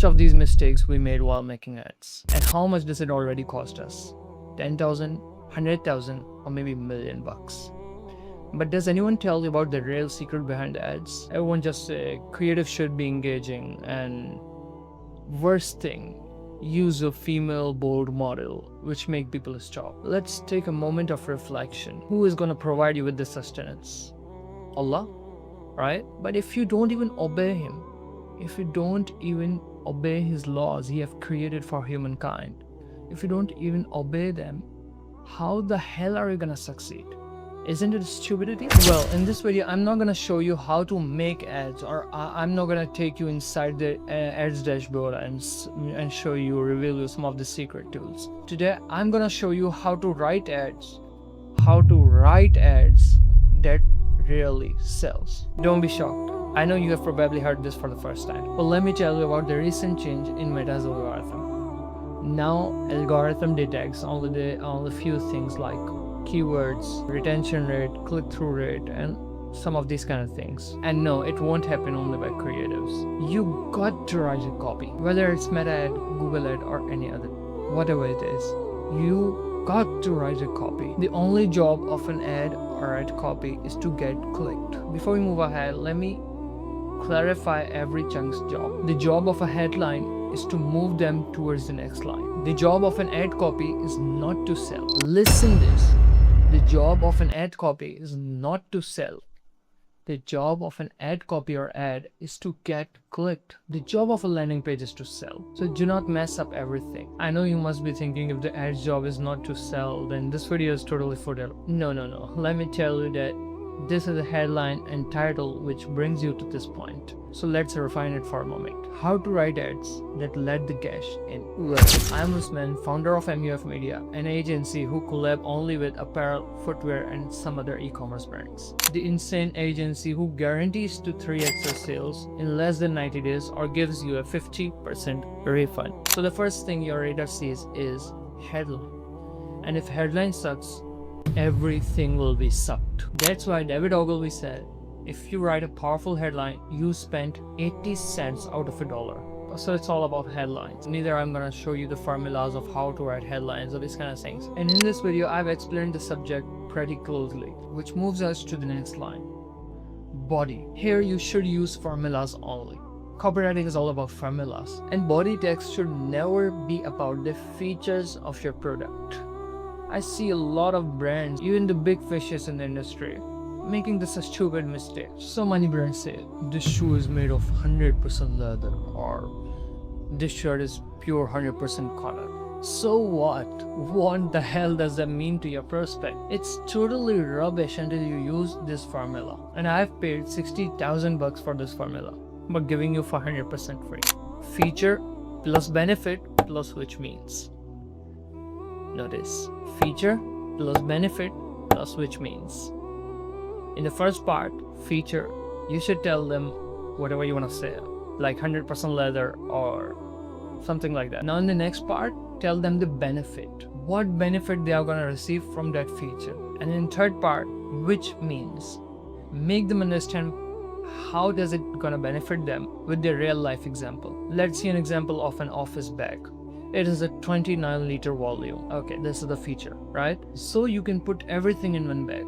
which of these mistakes we made while making ads, and how much does it already cost us? 10,000, 100,000, or maybe $1,000,000. But does anyone tell you about the real secret behind the ads? Everyone just say creative should be engaging, and worst thing, use a female bold model, which make people stop. Let's take a moment of reflection. Who is going to provide you with the sustenance? Allah, right? But if you don't even obey him, if you don't even obey his laws he have created for humankind, if you don't even obey them, how the hell are you gonna succeed? Isn't it stupidity? Well, in this video, I'm not gonna show you how to make ads, or I'm not gonna take you inside the ads dashboard and show you, reveal you some of the secret tools. Today, I'm gonna show you how to write ads, that really sells. Don't be shocked. I know you have probably heard this for the first time, but let me tell you about the recent change in Meta's algorithm. Now, algorithm detects only few things like keywords, retention rate, click-through rate, and some of these kind of things. And no, it won't happen only by creatives. You got to write a copy, whether it's Meta ad, Google ad, or any other, whatever it is. You got to write a copy. The only job of an ad or ad copy is to get clicked. Before we move ahead, let me clarify every chunk's job. The job of a headline is to move them towards the next line. The job of an ad copy is not to sell. Listen this. The job of an ad copy is not to sell. The job of an ad copy or ad is to get clicked. The job of a landing page is to sell. So do not mess up everything. I know you must be thinking, if the ad job is not to sell, then this video is totally for that. No. Let me tell you that this is a headline and title which brings you to this point. So let's refine it for a moment. How to write ads that let the cash in. Well, I'm Usman, founder of MUF Media, an agency who collab only with apparel, footwear, and some other e-commerce brands. The insane agency who guarantees to 3x your sales in less than 90 days or gives you a 50% refund. So the first thing your radar sees is headline. And if headline sucks, everything will be sucked. That's why David Ogilvy said, if you write a powerful headline, you spent 80 cents out of $1. So it's all about headlines. Neither I'm gonna show you the formulas of how to write headlines or these kind of things. And in this video, I've explained the subject pretty closely, which moves us to the next line. Body. Here you should use formulas only. Copywriting is all about formulas. And body text should never be about the features of your product. I see a lot of brands, even the big fishes in the industry, making this a stupid mistake. So many brands say, this shoe is made of 100% leather, or this shirt is pure 100% cotton. So what? What the hell does that mean to your prospect? It's totally rubbish until you use this formula. And I've paid $60,000 for this formula, but giving you for 100% free. Feature plus benefit plus which means. Notice, feature plus benefit plus which means. In the first part, feature, you should tell them whatever you want to say, like 100% leather or something like that. Now in the next part, tell them the benefit. What benefit they are going to receive from that feature. And in third part, which means. Make them understand how does it going to benefit them with their real life example. Let's see an example of an office bag. It is a 29-liter volume. Okay, this is the feature, right? So you can put everything in one bag.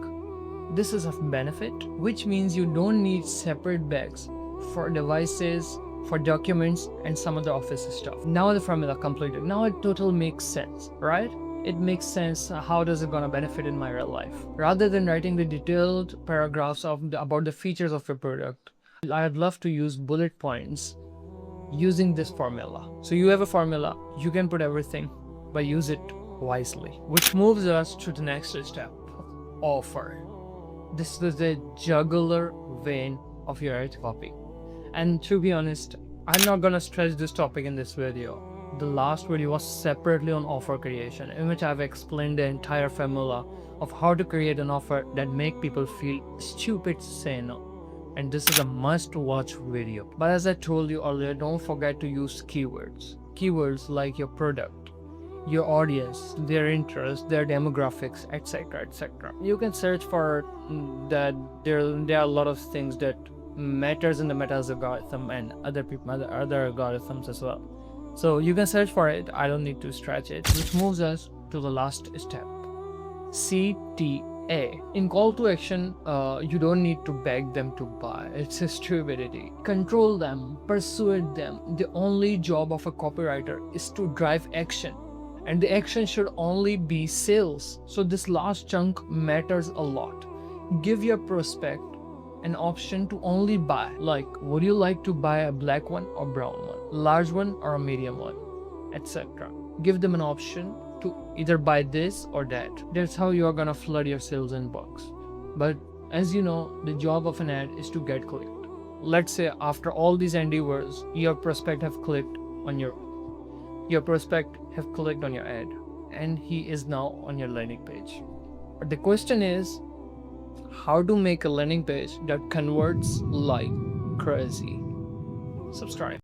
This is a benefit, which means you don't need separate bags for devices, for documents, and some other office stuff. Now the formula completed. Now it totally makes sense, right? It makes sense. How does it gonna benefit in my real life? Rather than writing the detailed paragraphs about the features of your product, I'd love to use bullet points using this formula. So you have a formula, you can put everything, but use it wisely. Which moves us to the next step, offer. This is the jugular vein of your ad copy. And to be honest, I'm not gonna stress this topic in this video. The last video was separately on offer creation, in which I've explained the entire formula of how to create an offer that make people feel stupid to say no. And this is a must-watch video. But as I told you earlier, don't forget to use keywords. Keywords like your product, your audience, their interests, their demographics, etc., etc. You can search for that. There are a lot of things that matters in the Meta's algorithm and other algorithms as well. So you can search for it. I don't need to stretch it, which moves us to the last step, CTA. In call to action, you don't need to beg them to buy. It's a stupidity. Control them, persuade them. The only job of a copywriter is to drive action, and the action should only be sales. So this last chunk matters a lot. Give your prospect an option to only buy, like, would you like to buy a black one or brown one, large one or a medium one, etc. Give them an option to either buy this or that. That's how you are gonna flood your sales inbox. But as you know, the job of an ad is to get clicked. Let's say after all these endeavors, your prospect have clicked on your ad, and he is now on your landing page. But the question is, how to make a landing page that converts like crazy. Subscribe.